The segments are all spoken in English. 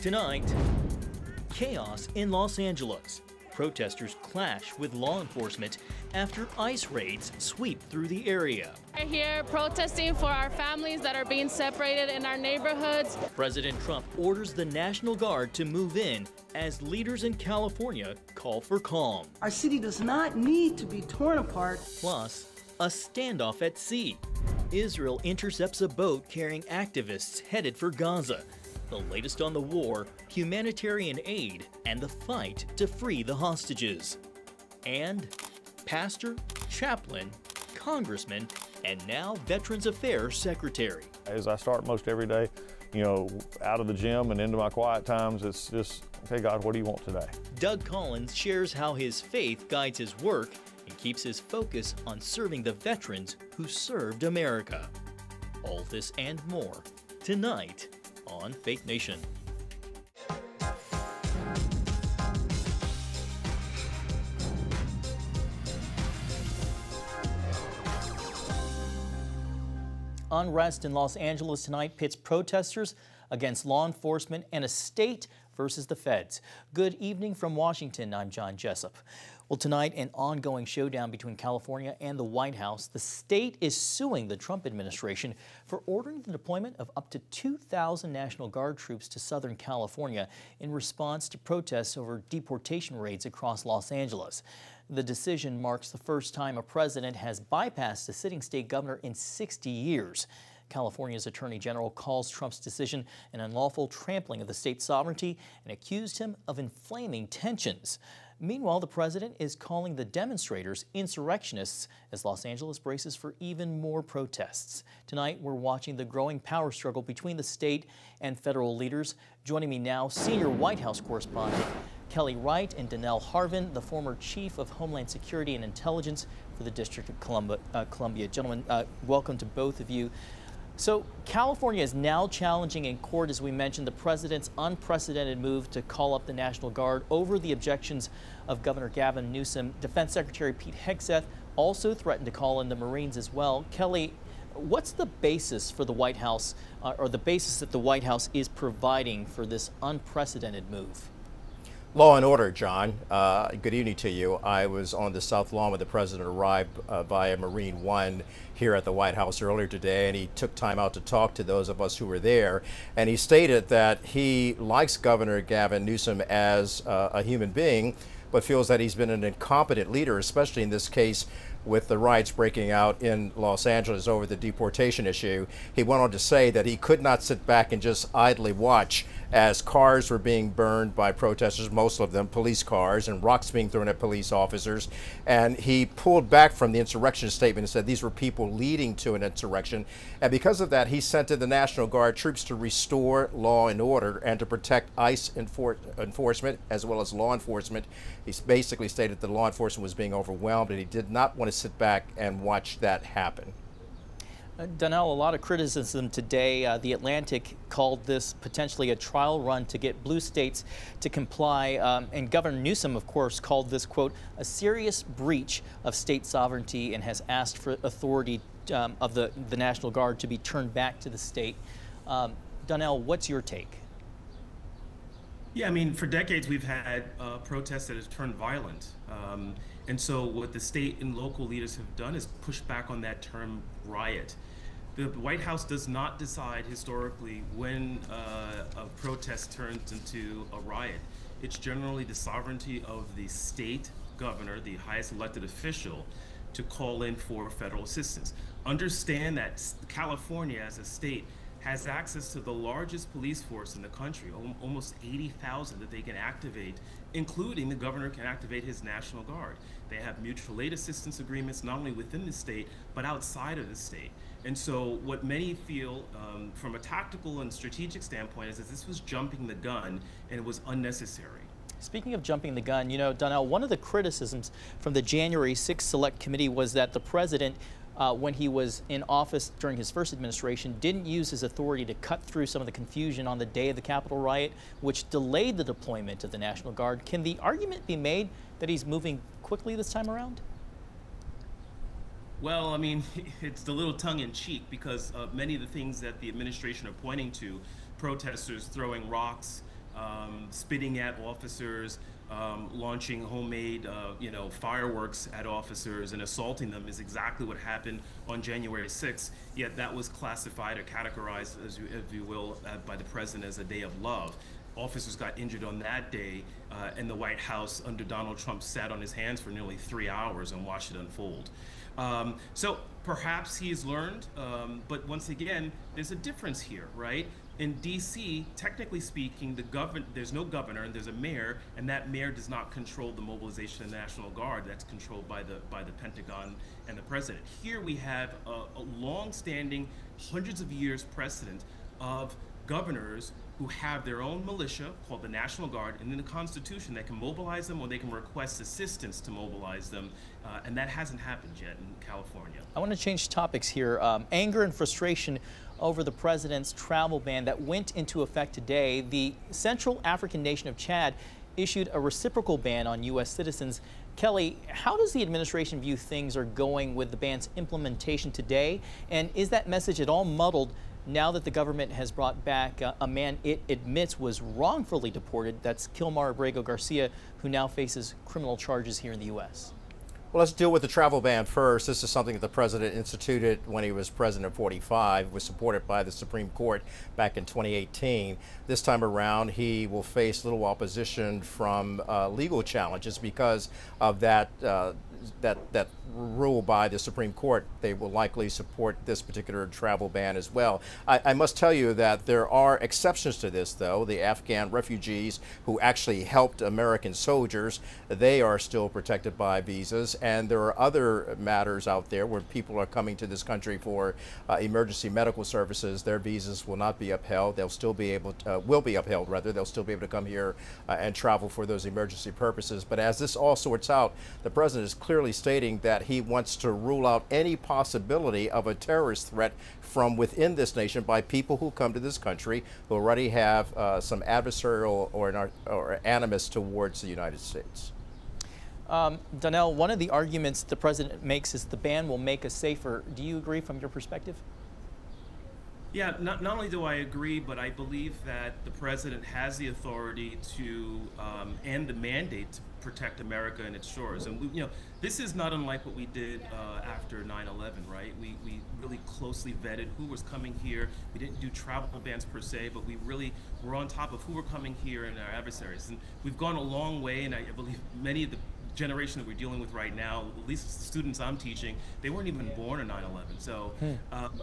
Tonight, chaos in Los Angeles. Protesters clash with law enforcement after ICE raids sweep through the area. We're here protesting for our families that are being separated in our neighborhoods. President Trump orders the National Guard to move in as leaders in California call for calm. Our city does not need to be torn apart. Plus, a standoff at sea. Israel intercepts a boat carrying activists headed for Gaza. The latest on the war, humanitarian aid, and the fight to free the hostages. And pastor, chaplain, congressman, and now Veterans Affairs Secretary. As I start most every day, out of the gym and into my quiet times, it's just, okay, God, what do you want today? Doug Collins shares how his faith guides his work and keeps his focus on serving the veterans who served America. All this and more tonight on Faith Nation. Unrest in Los Angeles tonight pits protesters against law enforcement and a state versus the feds. Good evening from Washington. I'm John Jessup. Well, tonight, an ongoing showdown between California and the White House. The state is suing the Trump administration for ordering the deployment of up to 2,000 National Guard troops to Southern California in response to protests over deportation raids across Los Angeles. The decision marks the first time a president has bypassed a sitting state governor in 60 years. California's Attorney General calls Trump's decision an unlawful trampling of the state's sovereignty and accused him of inflaming tensions. Meanwhile, the president is calling the demonstrators insurrectionists as Los Angeles braces for even more protests. Tonight, we're watching the growing power struggle between the state and federal leaders. Joining me now, senior White House correspondent Kelly Wright and Donnell Harvin, the former chief of Homeland Security and Intelligence for the District of Columbia. Gentlemen, welcome to both of you. So California is now challenging in court, as we mentioned, the president's unprecedented move to call up the National Guard over the objections of Governor Gavin Newsom. Defense Secretary Pete Hegseth also threatened to call in the Marines as well. Kelly, what's the basis for the White House, or the basis that the White House is providing for this unprecedented move? Law and order, John. Good evening to you. I was on the South Lawn when the president arrived via Marine One here at the White House earlier today, and he took time out to talk to those of us who were there. And he stated that he likes Governor Gavin Newsom as a human being, but feels that he's been an incompetent leader, especially in this case with the riots breaking out in Los Angeles over the deportation issue. He went on to say that he could not sit back and just idly watch as cars were being burned by protesters, most of them police cars, and rocks being thrown at police officers. And he pulled back from the insurrection statement and said these were people leading to an insurrection. And because of that, he sent in the National Guard troops to restore law and order and to protect ICE enforcement as well as law enforcement. He basically stated that law enforcement was being overwhelmed, and he did not want to sit back and watch that happen. Donnell, a lot of criticism today. The Atlantic called this potentially a trial run to get blue states to comply. And Governor Newsom, of course, called this, quote, a serious breach of state sovereignty and has asked for authority of the National Guard to be turned back to the state. Donnell, what's your take? Yeah, I mean, for decades we've had protests that have turned violent. And so what the state and local leaders have done is push back on that term riot. The White House does not decide historically when a protest turns into a riot. It's generally the sovereignty of the state governor, the highest elected official, to call in for federal assistance. Understand that California as a state has access to the largest police force in the country, almost 80,000 that they can activate, including the governor can activate his National Guard. They have mutual aid assistance agreements not only within the state, but outside of the state. And so what many feel from a tactical and strategic standpoint is that this was jumping the gun and it was unnecessary. Speaking of jumping the gun, Donnell, one of the criticisms from the January 6th Select Committee was that the president, when he was in office during his first administration, didn't use his authority to cut through some of the confusion on the day of the Capitol riot, which delayed the deployment of the National Guard. Can the argument be made that he's moving quickly this time around? Well, I mean, it's a little tongue-in-cheek because many of the things that the administration are pointing to, protesters throwing rocks, spitting at officers, launching homemade, fireworks at officers and assaulting them is exactly what happened on January 6th. Yet that was classified or categorized, as you will, by the president as a day of love. Officers got injured on that day, and the White House under Donald Trump sat on his hands for nearly 3 hours and watched it unfold. So perhaps he's learned, but once again, there's a difference here, right? In D.C., technically speaking, there's no governor and there's a mayor, and that mayor does not control the mobilization of the National Guard. That's controlled by the Pentagon and the president. Here we have a long-standing, hundreds of years precedent of governors who have their own militia called the National Guard, and in the Constitution they can mobilize them or they can request assistance to mobilize them, and that hasn't happened yet in California. I want to change topics here. Anger and frustration over the president's travel ban that went into effect today. The Central African nation of Chad issued a reciprocal ban on U.S. citizens. Kelly, how does the administration view things are going with the ban's implementation today? And is that message at all muddled now that the government has brought back a man it admits was wrongfully deported? That's Kilmar Abrego Garcia, who now faces criminal charges here in the U.S. Well, let's deal with the travel ban first. This is something that the president instituted when he was president of 45, was supported by the Supreme Court back in 2018. This time around, he will face little opposition from legal challenges because of that rule by the Supreme Court. They will likely support this particular travel ban as well. I must tell you that there are exceptions to this, though. The Afghan refugees who actually helped American soldiers, they are still protected by visas. And there are other matters out there where people are coming to this country for emergency medical services. Their visas will not be upheld. They'll still be able to, will be upheld rather. They'll still be able to come here and travel for those emergency purposes. But as this all sorts out, the president is clearly stating that he wants to rule out any possibility of a terrorist threat from within this nation by people who come to this country who already have some adversarial or animus towards the United States. Donnell, one of the arguments the president makes is the ban will make us safer. Do you agree from your perspective? Yeah, not only do I agree, but I believe that the president has the authority to and the mandate to protect America and its shores. And this is not unlike what we did after 9/11, right? We really closely vetted who was coming here. We didn't do travel bans per se, but we really were on top of who were coming here and our adversaries. And we've gone a long way, and I believe many of the generation that we're dealing with right now, at least the students I'm teaching, they weren't even born in 9/11. So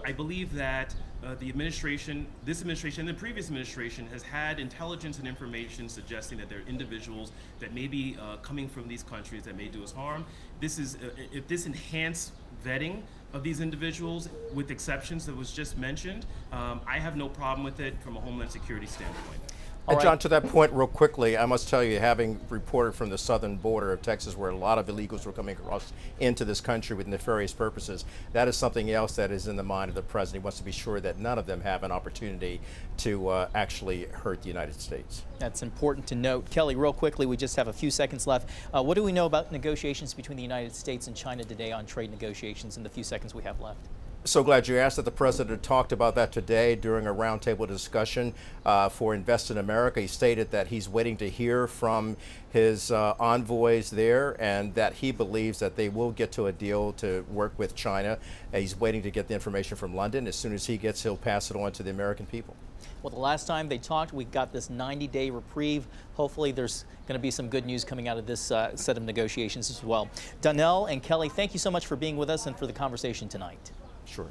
I believe that the administration, this administration, and the previous administration has had intelligence and information suggesting that there are individuals that may be coming from these countries that may do us harm. This is, if this enhanced vetting of these individuals with exceptions that was just mentioned, I have no problem with it from a Homeland Security standpoint. And John, to that point, real quickly, I must tell you, having reported from the southern border of Texas where a lot of illegals were coming across into this country with nefarious purposes, that is something else that is in the mind of the president. He wants to be sure that none of them have an opportunity to actually hurt the United States. That's important to note. Kelly, real quickly, we just have a few seconds left. What do we know about negotiations between the United States and China today on trade negotiations in the few seconds we have left? So glad you asked that. The president talked about that today during a roundtable discussion for Invest in America. He stated that he's waiting to hear from his envoys there and that he believes that they will get to a deal to work with China. He's waiting to get the information from London. As soon as he gets, he'll pass it on to the American people. Well, the last time they talked, we got this 90-day reprieve. Hopefully there's going to be some good news coming out of this set of negotiations as well. Donnell and Kelly, thank you so much for being with us and for the conversation tonight. Sure.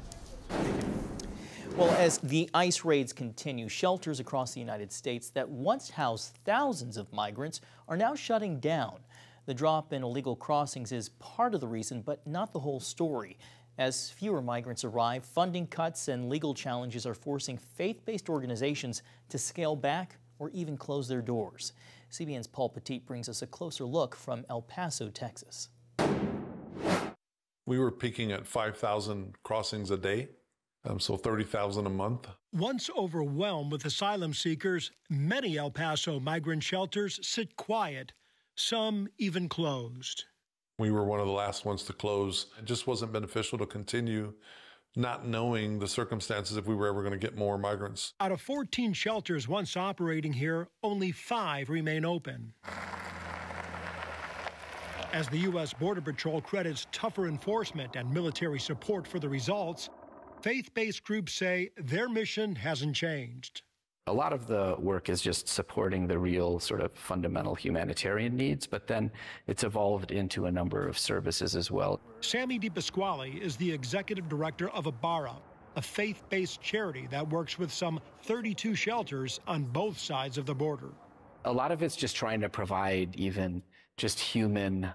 Well, as the ICE raids continue, shelters across the United States that once housed thousands of migrants are now shutting down. The drop in illegal crossings is part of the reason, but not the whole story. As fewer migrants arrive, funding cuts and legal challenges are forcing faith-based organizations to scale back or even close their doors. CBN's Paul Petit brings us a closer look from El Paso, Texas. We were peaking at 5,000 crossings a day, so 30,000 a month. Once overwhelmed with asylum seekers, many El Paso migrant shelters sit quiet, some even closed. We were one of the last ones to close. It just wasn't beneficial to continue not knowing the circumstances if we were ever going to get more migrants. Out of 14 shelters once operating here, only 5 remain open. As the U.S. Border Patrol credits tougher enforcement and military support for the results, faith-based groups say their mission hasn't changed. A lot of the work is just supporting the real sort of fundamental humanitarian needs, but then it's evolved into a number of services as well. Sammy DiPasquale is the executive director of Ibarra, a faith-based charity that works with some 32 shelters on both sides of the border. A lot of it's just trying to provide even just human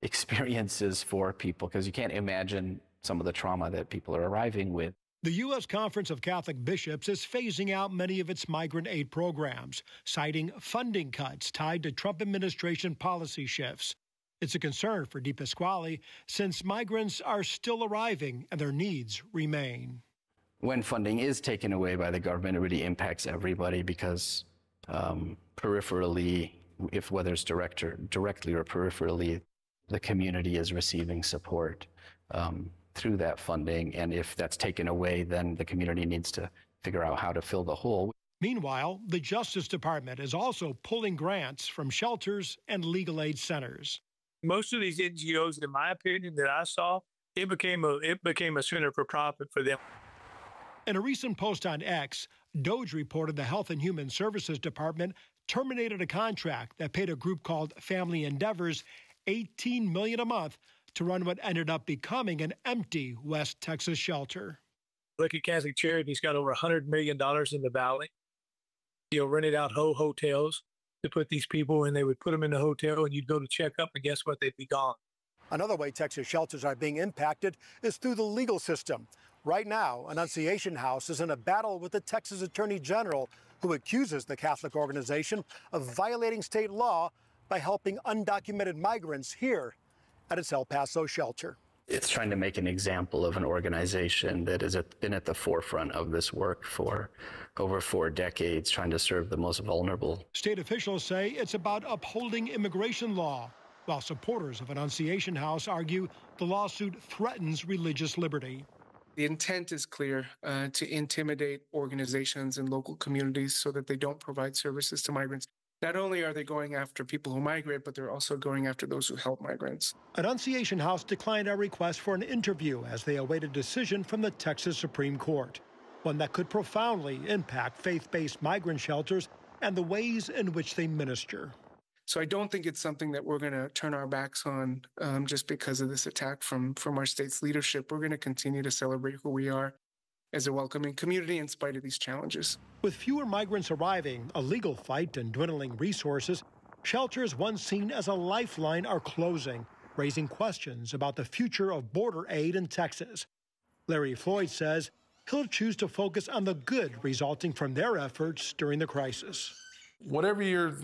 experiences for people, because you can't imagine some of the trauma that people are arriving with. The U.S. Conference of Catholic Bishops is phasing out many of its migrant aid programs, citing funding cuts tied to Trump administration policy shifts. It's a concern for DiPasquale since migrants are still arriving and their needs remain. When funding is taken away by the government, it really impacts everybody because peripherally, whether it's directly or peripherally, the community is receiving support through that funding, and if that's taken away, then the community needs to figure out how to fill the hole. Meanwhile, the Justice Department is also pulling grants from shelters and legal aid centers. Most of these NGOs, in my opinion, that I saw, it became a center for profit for them. In a recent post on X, Doge reported the Health and Human Services Department terminated a contract that paid a group called Family Endeavors $18 million a month to run what ended up becoming an empty West Texas shelter. Lucky Catholic Charity's got over $100 million in the valley. Rented out whole hotels to put these people in. They would put them in the hotel and you'd go to check up and guess what? They'd be gone. Another way Texas shelters are being impacted is through the legal system. Right now, Annunciation House is in a battle with the Texas Attorney General, who accuses the Catholic organization of violating state law by helping undocumented migrants here at its El Paso shelter. It's trying to make an example of an organization that has been at the forefront of this work for over 4 decades, trying to serve the most vulnerable. State officials say it's about upholding immigration law, while supporters of Annunciation House argue the lawsuit threatens religious liberty. The intent is clear, to intimidate organizations and local communities so that they don't provide services to migrants. Not only are they going after people who migrate, but they're also going after those who help migrants. Annunciation House declined our request for an interview as they await a decision from the Texas Supreme Court, one that could profoundly impact faith-based migrant shelters and the ways in which they minister. So I don't think it's something that we're going to turn our backs on just because of this attack from our state's leadership. We're going to continue to celebrate who we are as a welcoming community in spite of these challenges. With fewer migrants arriving, a legal fight, and dwindling resources, shelters once seen as a lifeline are closing, raising questions about the future of border aid in Texas. Larry Floyd says he'll choose to focus on the good resulting from their efforts during the crisis. Whatever your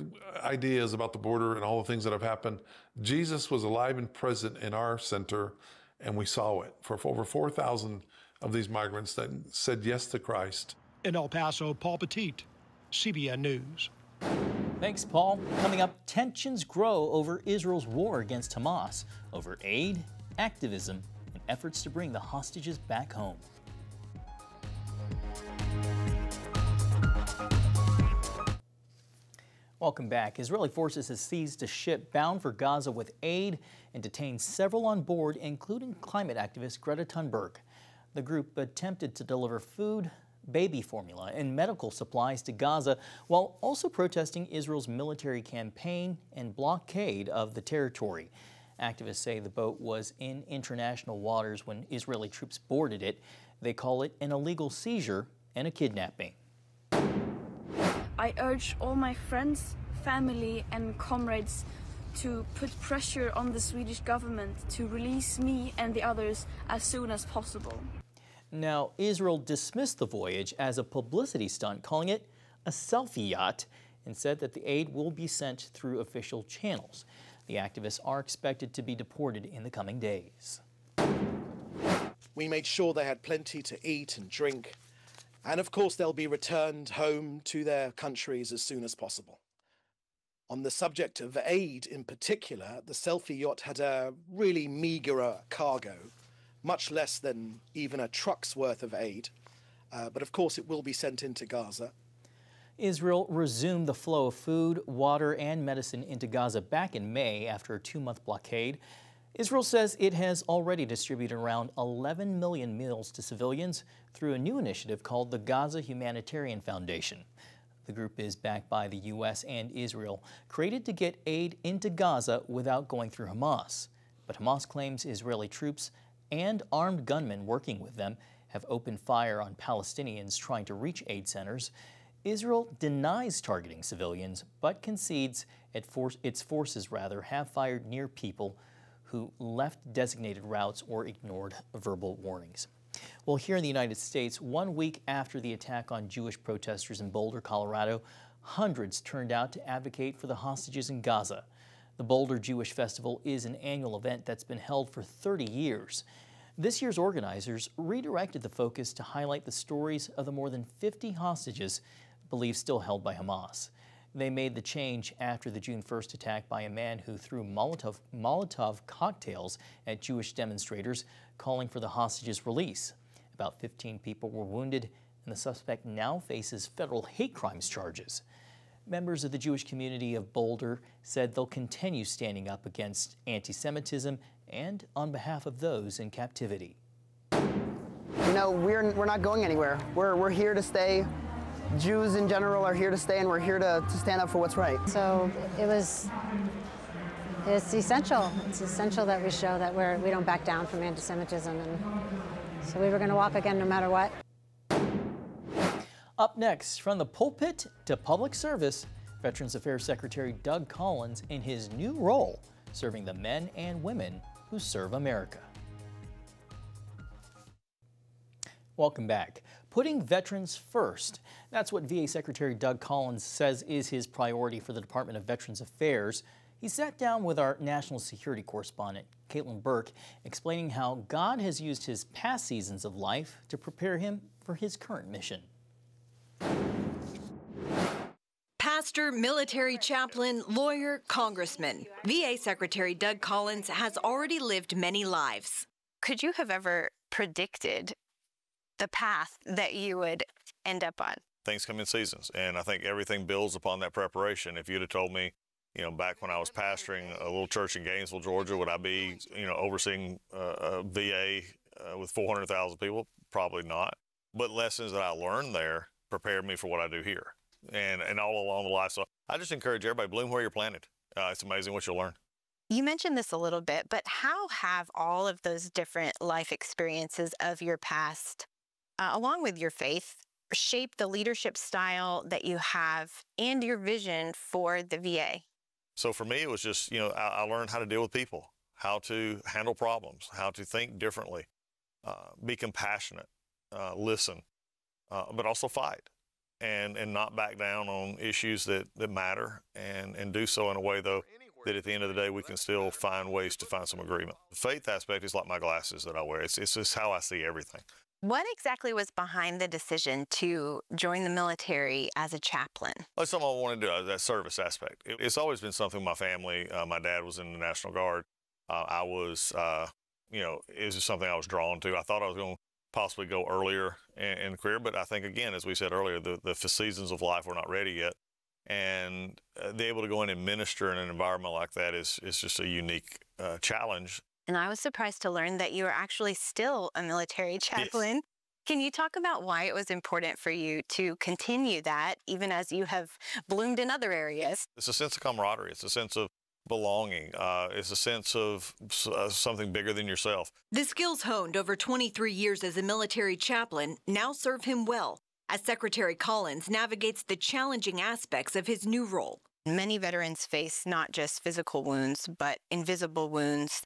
idea is about the border and all the things that have happened, Jesus was alive and present in our center, and we saw it. For over 4,000 of these migrants that said yes to Christ. In El Paso, Paul Petit, CBN News. Thanks, Paul. Coming up, tensions grow over Israel's war against Hamas, over aid, activism, and efforts to bring the hostages back home. Welcome back. Israeli forces have seized a ship bound for Gaza with aid and detained several on board, including climate activist Greta Thunberg. The group attempted to deliver food, baby formula, and medical supplies to Gaza while also protesting Israel's military campaign and blockade of the territory. Activists say the boat was in international waters when Israeli troops boarded it. They call it an illegal seizure and a kidnapping. I urge all my friends, family, and comrades to put pressure on the Swedish government to release me and the others as soon as possible. Now, Israel dismissed the voyage as a publicity stunt, calling it a selfie yacht, and said that the aid will be sent through official channels. The activists are expected to be deported in the coming days. We made sure they had plenty to eat and drink, and of course they'll be returned home to their countries as soon as possible. On the subject of aid in particular, the selfie yacht had a really meagre cargo, much less than even a truck's worth of aid. But of course, it will be sent into Gaza. Israel resumed the flow of food, water, and medicine into Gaza back in May after a 2-month blockade. Israel says it has already distributed around 11 million meals to civilians through a new initiative called the Gaza Humanitarian Foundation. The group is backed by the U.S. and Israel, created to get aid into Gaza without going through Hamas. But Hamas claims Israeli troops and armed gunmen working with them have opened fire on Palestinians trying to reach aid centers. Israel denies targeting civilians, but concedes its forces have fired near people who left designated routes or ignored verbal warnings. Well, here in the United States, 1 week after the attack on Jewish protesters in Boulder, Colorado, hundreds turned out to advocate for the hostages in Gaza. The Boulder Jewish Festival is an annual event that's been held for 30 years. This year's organizers redirected the focus to highlight the stories of the more than 50 hostages believed still held by Hamas. They made the change after the June 1st attack by a man who threw Molotov cocktails at Jewish demonstrators, calling for the hostages' release. About 15 people were wounded, and the suspect now faces federal hate crimes charges. Members of the Jewish community of Boulder said they'll continue standing up against anti-Semitism and on behalf of those in captivity. You know, we're not going anywhere. We're here to stay. Jews in general are here to stay, and we're here to stand up for what's right. So it's essential. It's essential that we show that we don't back down from anti-Semitism, and so we were going to walk again no matter what. Up next, from the pulpit to public service, Veterans Affairs Secretary Doug Collins in his new role, serving the men and women who serve America. Welcome back. Putting veterans first. That's what VA Secretary Doug Collins says is his priority for the Department of Veterans Affairs. He sat down with our national security correspondent, Caitlin Burke, explaining how God has used his past seasons of life to prepare him for his current mission. Pastor, military chaplain, lawyer, congressman. VA Secretary Doug Collins has already lived many lives. Could you have ever predicted the path that you would end up on? Things come in seasons, and I think everything builds upon that preparation. If you'd have told me, back when I was pastoring a little church in Gainesville, Georgia, would I be, overseeing a VA with 400,000 people? Probably not. But lessons that I learned there prepared me for what I do here and all along the life. So I just encourage everybody, bloom where you're planted. It's amazing what you'll learn. You mentioned this a little bit, but how have all of those different life experiences of your past, along with your faith, shaped the leadership style that you have and your vision for the VA? So for me, it was just, I learned how to deal with people, how to handle problems, how to think differently, be compassionate, listen, but also fight and not back down on issues that matter and do so in a way, though, that at the end of the day, we can still find ways to find some agreement. The faith aspect is like my glasses that I wear. It's just how I see everything. What exactly was behind the decision to join the military as a chaplain? That's something I wanted to do, that service aspect. It's always been something my family, my dad was in the National Guard. I was, it was just something I was drawn to. I thought I was going to possibly go earlier in the career, but I think, again, as we said earlier, the seasons of life were not ready yet. And be able to go in and minister in an environment like that is just a unique challenge. And I was surprised to learn that you are actually still a military chaplain. Yes. Can you talk about why it was important for you to continue that, even as you have bloomed in other areas? It's a sense of camaraderie. It's a sense of belonging. It's a sense of something bigger than yourself. The skills honed over 23 years as a military chaplain now serve him well, as Secretary Collins navigates the challenging aspects of his new role. Many veterans face not just physical wounds, but invisible wounds.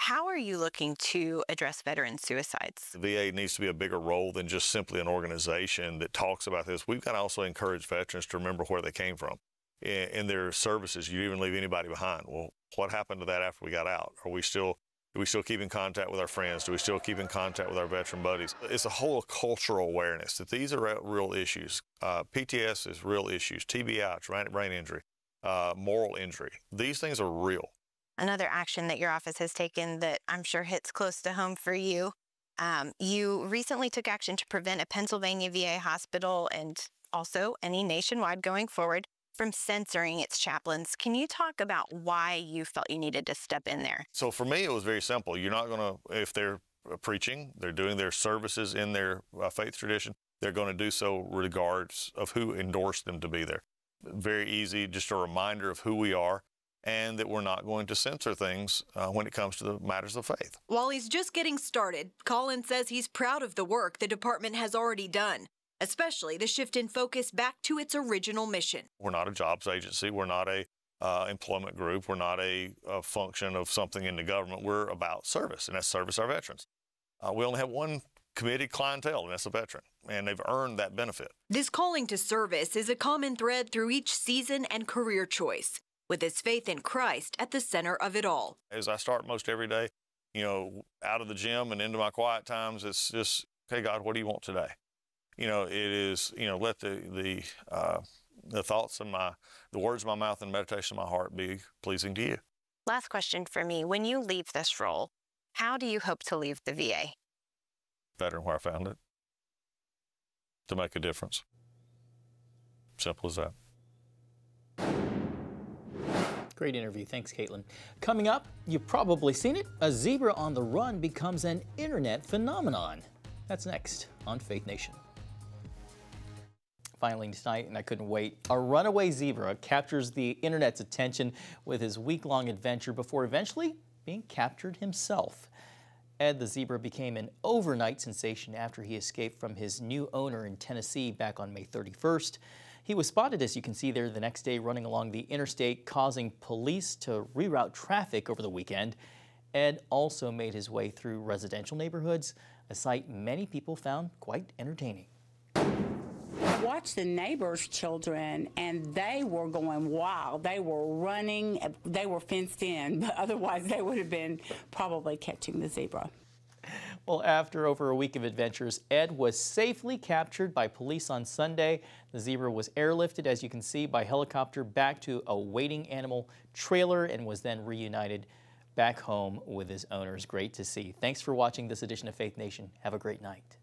How are you looking to address veteran suicides? The VA needs to be a bigger role than just simply an organization that talks about this. We've got to also encourage veterans to remember where they came from. In their services, you even leave anybody behind. Well, what happened to that after we got out? Do we still keep in contact with our friends? Do we still keep in contact with our veteran buddies? It's a whole cultural awareness that these are real issues. PTS is real issues. TBI, brain injury, moral injury. These things are real. another action that your office has taken that I'm sure hits close to home for you. You recently took action to prevent a Pennsylvania VA hospital and also any nationwide going forward from censoring its chaplains. Can you talk about why you felt you needed to step in there? So for me, it was very simple. You're not going to, if they're preaching, they're doing their services in their faith tradition, they're going to do so regardless of who endorsed them to be there. Very easy, just a reminder of who we are and that we're not going to censor things when it comes to the matters of faith. While he's just getting started, Collins says he's proud of the work the department has already done, especially the shift in focus back to its original mission. We're not a jobs agency. We're not a employment group. We're not a function of something in the government. We're about service, and that's service our veterans. We only have one committed clientele, and that's a veteran, and they've earned that benefit. This calling to service is a common thread through each season and career choice, with his faith in Christ at the center of it all. As I start most every day, you know, out of the gym and into my quiet times, it's just, okay, God, what do you want today? You know, it is, you know, let the thoughts and the words of my mouth and meditation of my heart be pleasing to you. Last question for me. When you leave this role, how do you hope to leave the VA? Better than where I found it. To make a difference. Simple as that. Great interview. Thanks, Caitlin. Coming up, you've probably seen it. A zebra on the run becomes an internet phenomenon. That's next on Faith Nation. Finally tonight, and I couldn't wait, a runaway zebra captures the internet's attention with his week-long adventure before eventually being captured himself. Ed the zebra became an overnight sensation after he escaped from his new owner in Tennessee back on May 31st. He was spotted, as you can see there, the next day running along the interstate, causing police to reroute traffic over the weekend. Ed also made his way through residential neighborhoods, a sight many people found quite entertaining. I watched the neighbors' children, and they were going wild. They were running. They were fenced in, but otherwise they would have been probably catching the zebra. Well, after over a week of adventures, Ed was safely captured by police on Sunday. The zebra was airlifted, as you can see, by helicopter back to a waiting animal trailer and was then reunited back home with his owners. Great to see. Thanks for watching this edition of Faith Nation. Have a great night.